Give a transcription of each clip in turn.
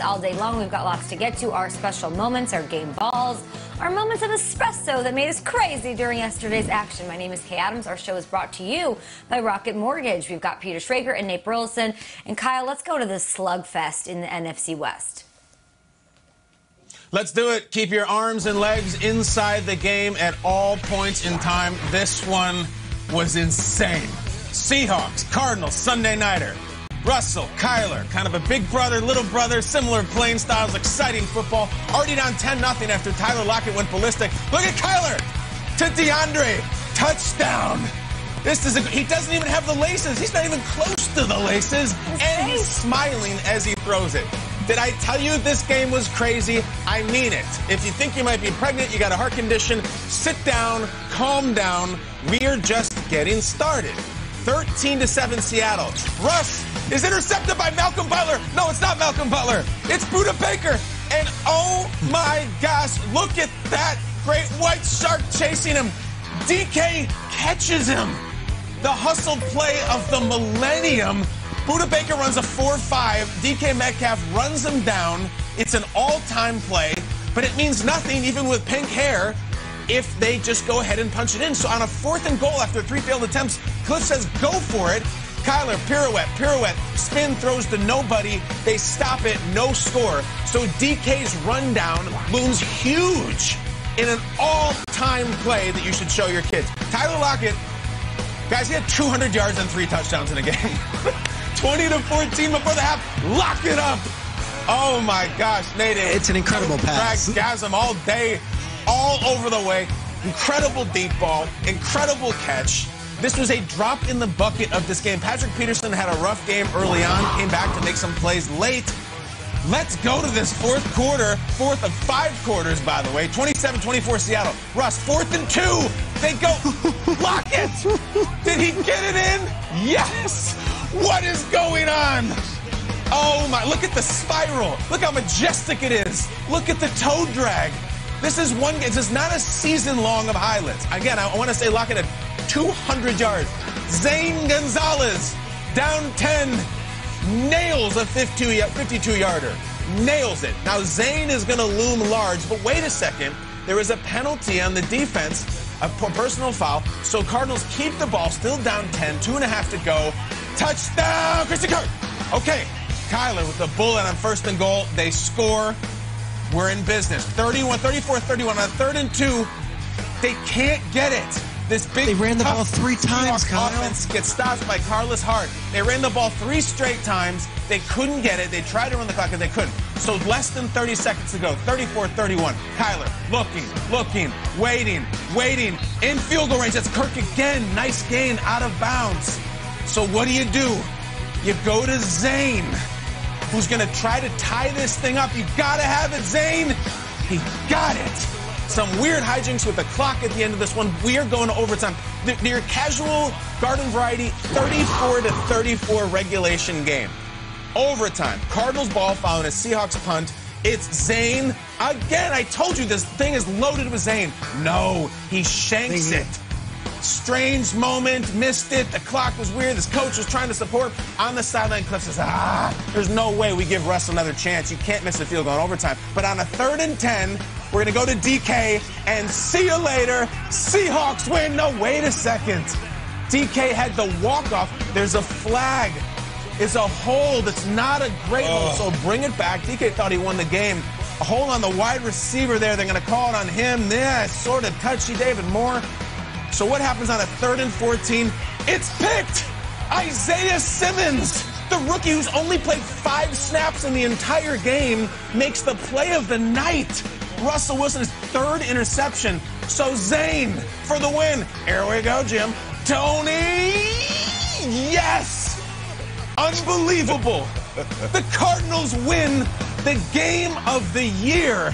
all day long. We've got lots to get to. Our special moments, our game balls, our moments of espresso that made us crazy during yesterday's action. My name is Kay Adams. Our show is brought to you by Rocket Mortgage. We've got Peter Schrager and Nate Burleson. And Kyle, let's go to the slugfest in the NFC West. Let's do it. Keep your arms and legs inside the game at all points in time. This one was insane. Seahawks, Cardinals, Sunday nighter. Russell, Kyler, kind of a big brother, little brother, similar playing styles, exciting football. Already down 10-0 after Tyler Lockett went ballistic. Look at Kyler to DeAndre. Touchdown. He doesn't even have the laces. He's not even close to the laces. And he's smiling as he throws it. Did I tell you this game was crazy? I mean it. If you think you might be pregnant, you got a heart condition, sit down, calm down. We're just getting started. 13-7 Seattle. Russ is intercepted by Malcolm Butler. No, it's not Malcolm Butler. It's Budda Baker. And oh my gosh, look at that great white shark chasing him. DK catches him. The hustle play of the millennium. Budda Baker runs a 4.5. DK Metcalf runs him down. It's an all-time play, but it means nothing even with pink hair if they just go ahead and punch it in. So on a 4th and goal after 3 failed attempts, Cliff says go for it. Kyler, pirouette, spin, throws to nobody. They stop it, no score. So DK's rundown looms huge in an all-time play that you should show your kids. Tyler Lockett, guys, he had 200 yards and 3 touchdowns in a game. 20-14 before the half. Lock it up. Oh, my gosh, Nate. It's an incredible pass. Gasm all day, all over the way. Incredible deep ball. Incredible catch. This was a drop in the bucket of this game. Patrick Peterson had a rough game early on. Came back to make some plays late. Let's go to this 4th quarter. 4th of 5 quarters, by the way. 27-24 Seattle. Russ, 4th and 2. They go. Lockett. Did he get it in? Yes. What is going on? Oh, my. Look at the spiral. Look how majestic it is. Look at the toe drag. This is one game. This is not a season long of highlights. Again, I want to say Lockett had 200 yards. Zane Gonzalez, down 10, nails a 52-yarder. Nails it. Now, Zane is going to loom large, but wait a second. There is a penalty on the defense, a personal foul. So Cardinals keep the ball, still down 10, 2.5 to go. Touchdown, Christian Kirk. Okay, Kyler with the bullet on 1st and goal. They score. We're in business. 34-31 on 3rd and 2. They can't get it. This big, they ran the ball 3 times, Kyle. Offense gets stopped by Carlos Hart. They ran the ball 3 straight times. They couldn't get it. They tried to run the clock and they couldn't. So less than 30 seconds to go. 34-31. Kyler looking, waiting. In field goal range. That's Kirk again. Nice gain out of bounds. So what do? You go to Zane, who's going to try to tie this thing up. You got to have it, Zane. He got it. Some weird hijinks with the clock at the end of this one. We are going to overtime. Your casual garden variety 34-34 regulation game. Overtime. Cardinals ball following a Seahawks punt. It's Zane. Again, I told you this thing is loaded with Zane. No, he shanks it. Strange moment, missed it. The clock was weird. This coach was trying to support on the sideline. Cliff says, there's no way we give Russ another chance. You can't miss a field goal in overtime. But on a 3rd and 10, we're going to go to DK and see you later. Seahawks win. No, wait a second. DK had the walk-off. There's a flag. It's a hold. It's not a great hold, so bring it back. DK thought he won the game. A hold on the wide receiver there. They're going to call it on him. Yeah, sort of touchy, David Moore. So what happens on a 3rd and 14? It's picked. Isaiah Simmons, the rookie who's only played 5 snaps in the entire game, makes the play of the night. Russell Wilson's 3rd interception. So Zane for the win. Here we go, Jim. Tony. Yes. Unbelievable. The Cardinals win the game of the year.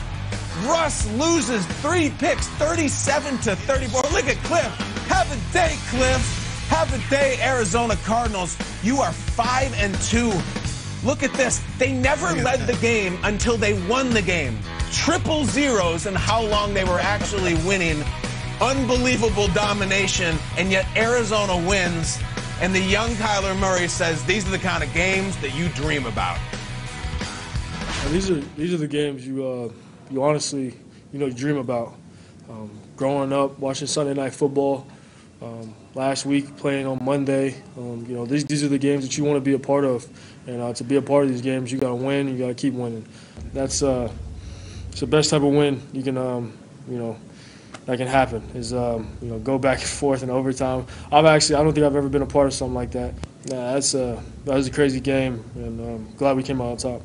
Russ loses 3 picks, 37-34. Look at Cliff. Have a day, Cliff. Have a day, Arizona Cardinals. You are 5-2. Look at this. They never led the game until they won the game. Triple zeros in how long they were actually winning. Unbelievable domination, and yet Arizona wins. And the young Kyler Murray says these are the kind of games that you dream about. These are the games you honestly you dream about. Growing up, watching Sunday Night Football. Last week, playing on Monday. These are the games that you want to be a part of, and to be a part of these games, you got to win. You got to keep winning. That's it's the best type of win you can that can happen. Is go back and forth in overtime. I don't think I've ever been a part of something like that. That was a crazy game, and I'm glad we came out on top.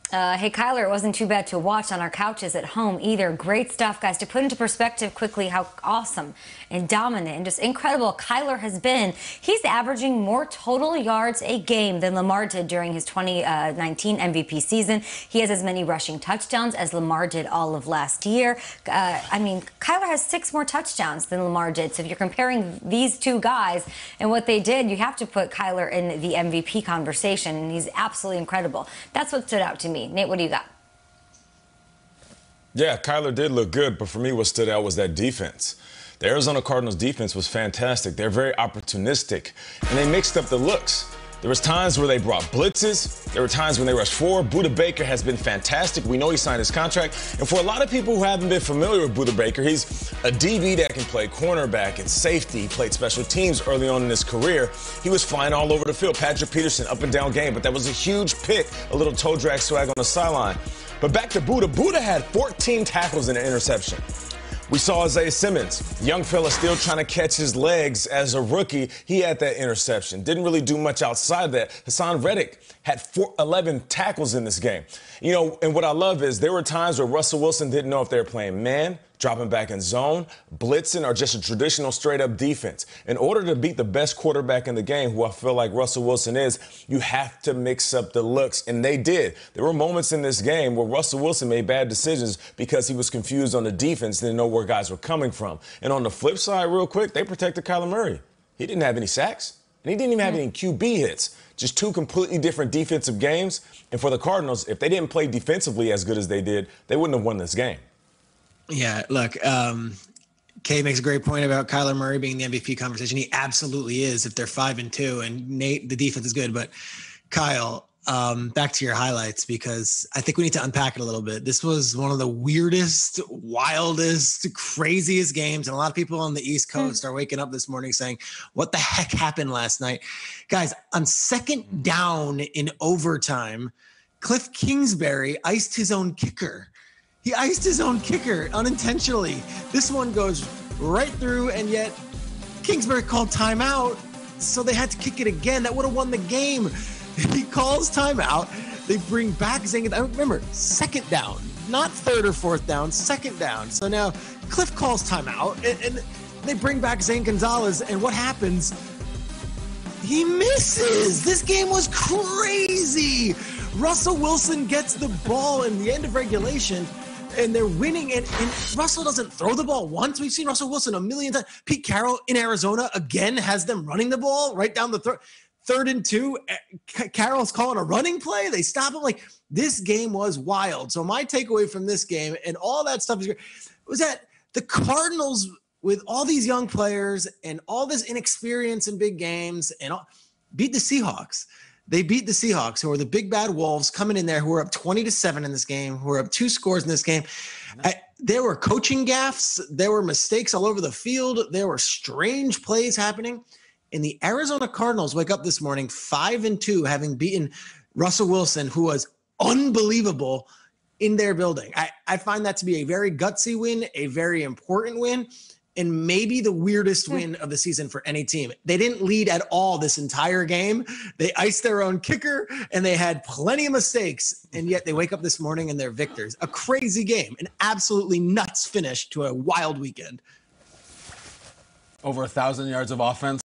Hey, Kyler, it wasn't too bad to watch on our couches at home either. Great stuff, guys. To put into perspective quickly how awesome and dominant and just incredible Kyler has been, he's averaging more total yards a game than Lamar did during his 2019 MVP season. He has as many rushing touchdowns as Lamar did all of last year. Kyler has 6 more touchdowns than Lamar did. So if you're comparing these two guys and what they did, you have to put Kyler in the MVP conversation, and he's absolutely incredible. That's what stood out to me. Nate, what do you got? Yeah, Kyler did look good, but for me what stood out was that defense. The Arizona Cardinals defense was fantastic. They're very opportunistic, and they mixed up the looks. There was times where they brought blitzes. There were times when they rushed forward. Budda Baker has been fantastic. We know he signed his contract. And for a lot of people who haven't been familiar with Budda Baker, he's a DB that can play cornerback and safety. He played special teams early on in his career. He was flying all over the field. Patrick Peterson, up and down game. But that was a huge pick, a little toe drag swag on the sideline. But back to Budda. Budda had 14 tackles and an interception. We saw Isaiah Simmons, young fella still trying to catch his legs as a rookie. He had that interception. Didn't really do much outside that. Hassan Reddick had 11 tackles in this game. And what I love is there were times where Russell Wilson didn't know if they were playing man, dropping back in zone, blitzing, or just a traditional straight-up defense. In order to beat the best quarterback in the game, who I feel like Russell Wilson is, you have to mix up the looks, and they did. There were moments in this game where Russell Wilson made bad decisions because he was confused on the defense, didn't know where guys were coming from. And on the flip side, real quick, they protected Kyler Murray. He didn't have any sacks, and he didn't even have any QB hits. Just 2 completely different defensive games. And for the Cardinals, if they didn't play defensively as good as they did, they wouldn't have won this game. Yeah, look, Kay makes a great point about Kyler Murray being the MVP conversation. He absolutely is if they're 5-2, and Nate, the defense is good. But Kyle, back to your highlights, because I think we need to unpack it a little bit. This was one of the weirdest, wildest, craziest games. And a lot of people on the East Coast are waking up this morning saying, what the heck happened last night? Guys, on second down in overtime, Cliff Kingsbury iced his own kicker. He iced his own kicker unintentionally. This one goes right through, and yet Kingsbury called timeout, so they had to kick it again. That would have won the game. He calls timeout. They bring back Zane. Remember, second down, not third or fourth down, second down. So now Cliff calls timeout, and they bring back Zane Gonzalez, and what happens? He misses. This game was crazy. Russell Wilson gets the ball in the end of regulation, and they're winning it. And Russell doesn't throw the ball once. We've seen Russell Wilson a million times. Pete Carroll in Arizona again has them running the ball right down the throat. 3rd and 2. Carroll's calling a running play. They stop him. Like, this game was wild. So my takeaway from this game and all that stuff was that the Cardinals, with all these young players and all this inexperience in big games, and beat the Seahawks. They beat the Seahawks, who are the big bad wolves coming in there, who are up 20-7 in this game, who are up 2 scores in this game. There were coaching gaffes. There were mistakes all over the field. There were strange plays happening. And the Arizona Cardinals wake up this morning 5-2, having beaten Russell Wilson, who was unbelievable in their building. I find that to be a very gutsy win, a very important win, and maybe the weirdest win of the season for any team. They didn't lead at all this entire game. They iced their own kicker, and they had plenty of mistakes, and yet they wake up this morning and they're victors. A crazy game, an absolutely nuts finish to a wild weekend. Over 1,000 yards of offense.